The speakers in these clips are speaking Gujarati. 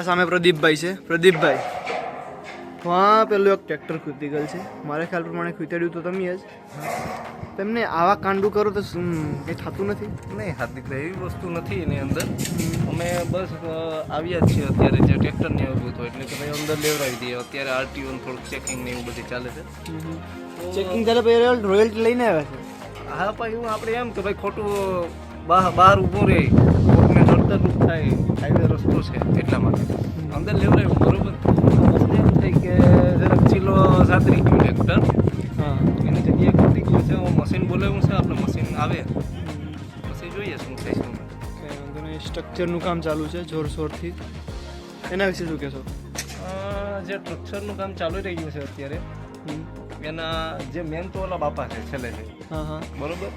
સામે પ્રદીપભાઈ છે. પ્રદીપભાઈ, હા પેલું એક ટ્રેક્ટર ખૂટી ગયેલ છે. મારા ખ્યાલ પ્રમાણે ખૂટાડ્યું તો તમે જ. તેમને આવા કાંડું કરો તો કંઈ થતું નથી? નહીં હાર્દિકભાઈ, એવી વસ્તુ નથી એની અંદર. અમે બસ આવ્યા જ છીએ અત્યારે, જે ટ્રેક્ટરને એવું હતું એટલે કે ભાઈ અંદર લેવડાવી દઈએ. અત્યારે આરટીઓનું થોડુંક ચેકિંગ ને એવું બધું ચાલે છે. ચેકિંગ ચાલે પછી રોયલ્ટી લઈને આવ્યા છે. હા પણ એવું આપણે એમ કે ભાઈ ખોટું બહાર ઊભું રહે, કોઈને નડતરરૂપ થાય, હાઈવે રસ્તો છે એટલા માટે અંદર લેવડાવ્યું. બરોબર, એમ થઈ કે જરાક ચીલો 37 ગયું ટ્રેક્ટર. હા, એની જગ્યાએ ખૂટી ગયું છે. હું મશીન બોલાવ્યું છે, આપણે મશીન આવે પછી જોઈએ શું થાય શું. કંઈ વાંધો નહીં. સ્ટ્રક્ચરનું કામ ચાલુ છે જોરશોરથી. એના વિશે શું કહેશો? જે સ્ટ્રક્ચરનું કામ ચાલુ રહ્યું છે અત્યારે, એના જે મેન તો ઓલા બાપા છે છેલ્લે છે. હા હા, બરોબર,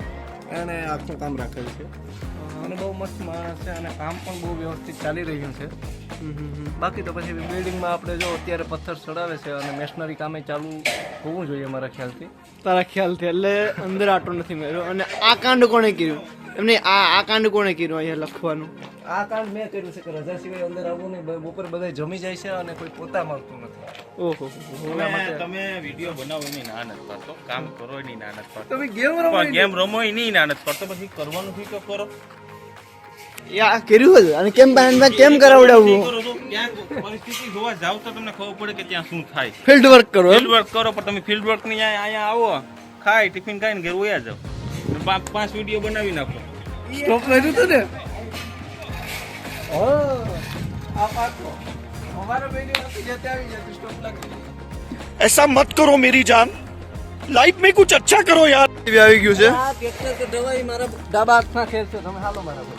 એણે આખું કામ રાખેલું છે અને બહુ મસ્ત માણસ છે અને કામ પણ બહુ વ્યવસ્થિત ચાલી રહ્યું છે. બાકી તો પછી બિલ્ડિંગમાં આપણે જો અત્યારે પથ્થર ચડાવે છે અને મેશનરી કામે ચાલુ હોવું જોઈએ મારા ખ્યાલથી. તારા ખ્યાલથી એટલે અંદર આટો નથી મેળ્યો. અને આ કાંડ કોણે કર્યું? એમને આ કાંડ કોણે કર્યું અહીંયા લખવાનું? આ કામ મેં કર્યું છે કે રજા સિવાય અંદર આવવું નહીં. બપોર બધા જમી જાય છે અને કોઈ પોતા માંગતું નથી. ઓહો, તમે વિડીયો બનાવો એની ના નથી કરતો, કામ કરો એની ના નથી કરતો, તમે ગેમ રમો એની ના નથી કરતો, પછી કરવાનું શું તો કરો. યા કર્યું હતું અને કેમ કરાવડાવવું? કરો છો ક્યાં પરિસ્થિતિ જોવા જાવ તો તમને ખબર પડે કે ત્યાં શું થાય. ફિલ્ડ વર્ક કરો. ફિલ્ડ વર્ક કરો, પણ તમે ફિલ્ડ વર્ક ની અહીંયા આવો, ખાઈ ટિફિન ખાઈને ઘેર વયા જાવ, 5 વિડીયો બનાવી નાખો. સ્ટોપ કર્યું હતું ને? ऐसा मत करो मेरी जान, लाइफ में कुछ अच्छा करो यार. આવી ગયું છે. આ ટ્રેક્ટર કે દવાઈ મારા ડાબા હાથમાં ખેલ છે. તમે હાલો મારા પર.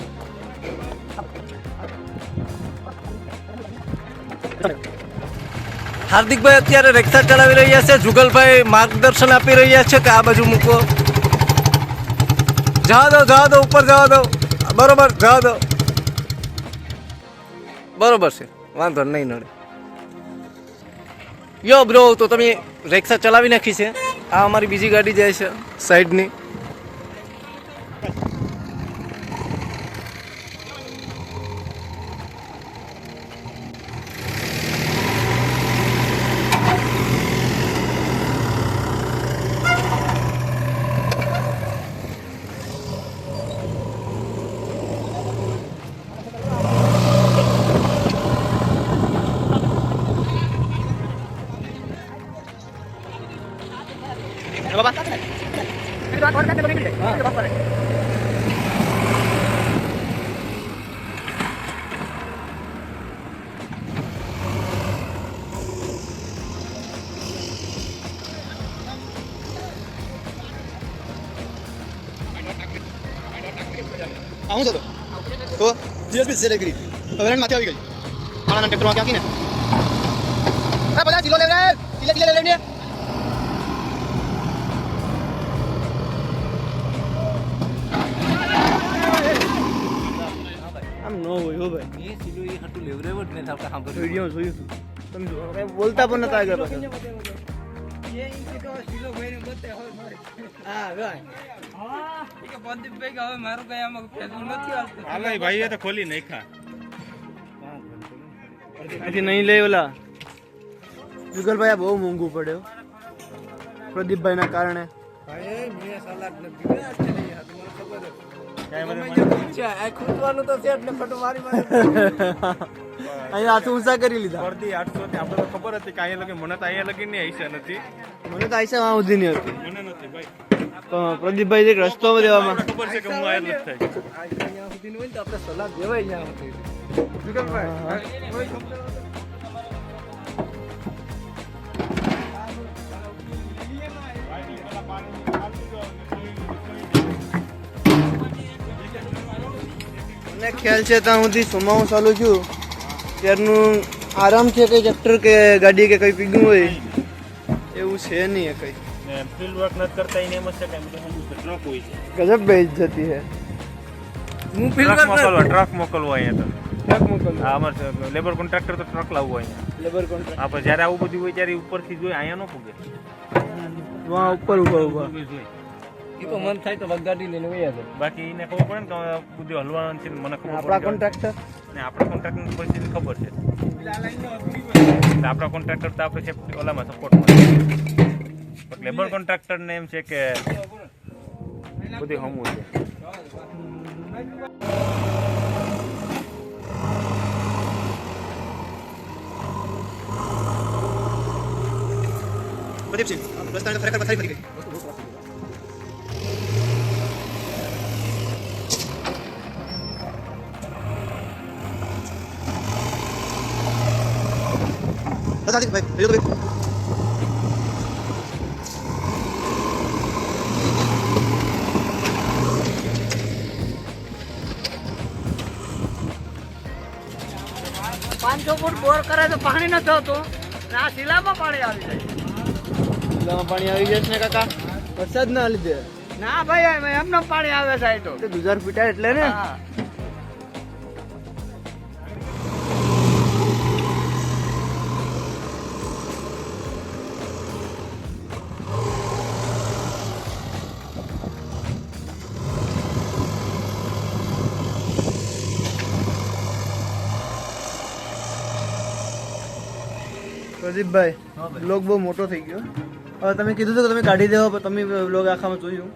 હાર્દિકભાઈ અત્યારે રિક્ષા ચલાવી રહ્યા છે. જુગલભાઈ માર્ગદર્શન આપી રહ્યા છે કે આ બાજુ મૂકો, જવા દો ઉપર જવા દો. બરોબર, જવા દો. બરોબર છે, વાંધો નહીં નડે. યો બ્રો, તો તમે રિક્ષા ચલાવી નાખી છે. આ અમારી બીજી ગાડી જાય છે સાઈડની. આવું છે તો જીએસબી સેલ કરી હવે માથે આવી ગઈ. આના ટ્રેક્ટરમાં ક્યાં કીને આ બધા કિલો લે રે, કિલો લે ને. આમ નો હોય હો ભાઈ. એ કિલો એ હટુ લેવરેવ જ ને આપણે સાંભળ્યું. વિડિયો જોયું હતું તમે કઈ બોલતા પણ નતા આગળ પાછળ. હાલો ભાઈ, તો ખોલી નાખ્યા. અહીંથી નહીં લે ઓલા જુગલભાઈ. આ બહુ મોંઘું પડ્યો પ્રદીપભાઈના કારણે. અહીંયા હાથ ઊંચા કરી લીધા. પડતી 800 આપણે તો ખબર હતી કે અહીંયા લગી, મને તો અહીંયા લગી નહીં આઈસા નથી. મને તો આઈસા વાં સુધી નહીં હતી. મને નથી ભાઈ, પણ પ્રદીપભાઈ જે રસ્તો દેવામાં મને ખબર છે કે હું આયેલ જ થાય. અહીંયા સુધી હોય ને તો આપણે સલાહ દેવાય અહીંયા સુધી. મને ખ્યાલ છે ત્યાં સુધી સોમાવું ચાલુ છું ત્યારનું આરામ છે. કઈ ટ્રેક્ટર કે ગાડી કે કઈ પીગું હોય એવું છે નહીં કઈ. ફિલ્ડ વર્ક નથી કરતા એને એમ જ છે કે ટ્રક હોય છે. ગજબ બેઇજ્જતી હે. હું ટ્રક મોકલવો અહીંયા તો. ટ્રક મોકલ. હા, અમારે લેબર કોન્ટ્રાક્ટર તો ટ્રક લાવવો અહીંયા. Labour contract. હા, પણ જ્યારે આવું બધું હોય ત્યારે ઉપરથી જોઈ, અહીંયા ન પૂગે. વहाँ ઉપર ઉભા ઉભા. એ તો મન થાય તો વગાડી લઈને વયા જાય. બાકી એને ખબર પડે ને કે હવે બધું હલવાનું છે ને મને ખબર આપણા પડે કોન્ટ્રાક્ટર ને આપણા કોન્ટ્રાક્ટની પરિસ્થિતિ ખબર છે એટલે આપણા કોન્ટ્રાક્ટર તો આપણે સેફ્ટી ઓલામાં સપોર્ટમાં લેબર કોન્ટ્રાક્ટરને એમ છે કે બધું હમવું છે. પ્રદીપસિંહ રસ્તાને ખરેખર પથારી ફરી ગઈ. $500 ફૂટ બોર કરે તો પાણી નથી આવતું ને આ શિલામાં પાણી આવી જાય. શિલામાં પાણી આવી જાય છે ને કાકા વરસાદ ના લીધે. ના ભાઈ એમને પાણી આવે છે તો તે ગુજાર પીટાય એટલે ને. હા. પ્રદીપભાઈ બ્લોગ બહુ મોટો થઈ ગયો. હવે તમે કીધું હતું કે તમે કાઢી દેવો પણ તમે બ્લોગ આખામાં જોયું.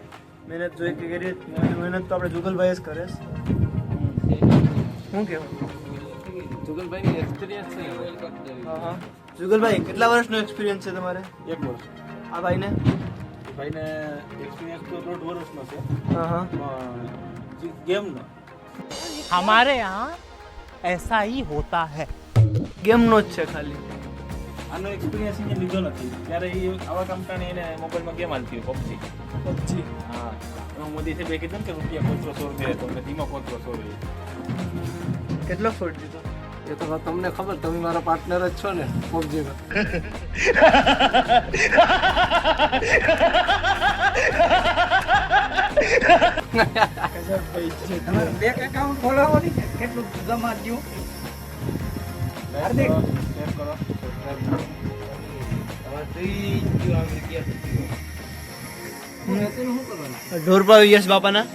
મહેનત જોઈ કે કરી મહેનત તો આપણે જુગલભાઈ જ કરે છે. શું કહેવું? જુગલભાઈની એક્સપિરિયન્સ છે. હા હા જુગલભાઈ કેટલા વર્ષનો એક્સપિરિયન્સ છે તમારે? 1 વર્ષ. આ ભાઈને? ભાઈને એક્સપિરિયન્સ તો 1.5 વર્ષનો છે હા હા ગેમનો. हमारे यहाँ ऐसा ही होता है. ગેમનો જ છે ખાલી. આનો એક્સપિરિયન્સ એને લીધો નથી ત્યારે એ આવા કંપની એને મોબાઈલમાં ગેમ હાલતી હોય પબજી. પબજી. હા એમાં મોદી સાહેબે કીધું ને કે રૂપિયા 500 હતો ને ધીમા 500 કેટલો ફોટ દીધો? એ તો તમને ખબર, તમે મારા પાર્ટનર જ છો ને પબજીમાં. બેંક એકાઉન્ટ ખોલાવો ને કેટલું જમા થયું. હાર્દિક શેર કરો ઢોરપા યશ બાપાના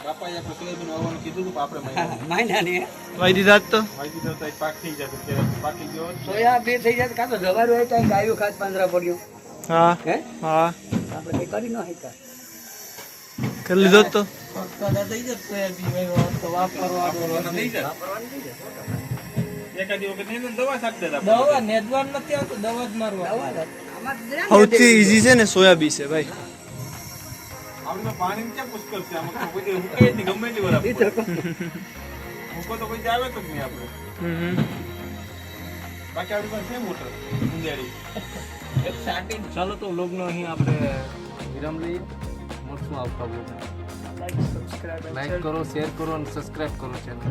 બાપાએ આપણે સોયાબીન વાવવાનું કીધું હતું પણ આપણે માયના ને વાઈ દીધા જ તો. વાવી દીધો તો પાક થઈ જતો ત્યારે પાકી ગયો હોત ને. સોયાબીન થઈ જાય કાં તો જવારું હોય ત્યાં ગાયું ખાત પાંદરા પડ્યું હા હે હા આપણે કઈ કરી ન શક્યા. કરી લીધો જ તો. વાપરવાનું થઈ જાય. એકાદી વખત એને દવા છાંટી દેતા દવા નેદવાન નથી આવતું, દવા જ મારવા. સૌથી ઈઝી છે ને સોયાબીન છે ભાઈ. આપણે પાણી ક્યાં પુષ્કળ છે આમાં તો કોઈ હુકાય જ નહીં ગમે તે વરાપ પડે. હુકો તો કોઈ આવે તો જ નહીં આપણે બાકી આપણી પાસે છે મોટર ઊંધિયાળી. ચાલો તો વ્લોગનો અહીં આપણે વિરામ લઈએ. મળશું આવતા વ્લોગ. લાઈક કરો, શેર કરો અને સબસ્ક્રાઇબ કરો ચેનલ.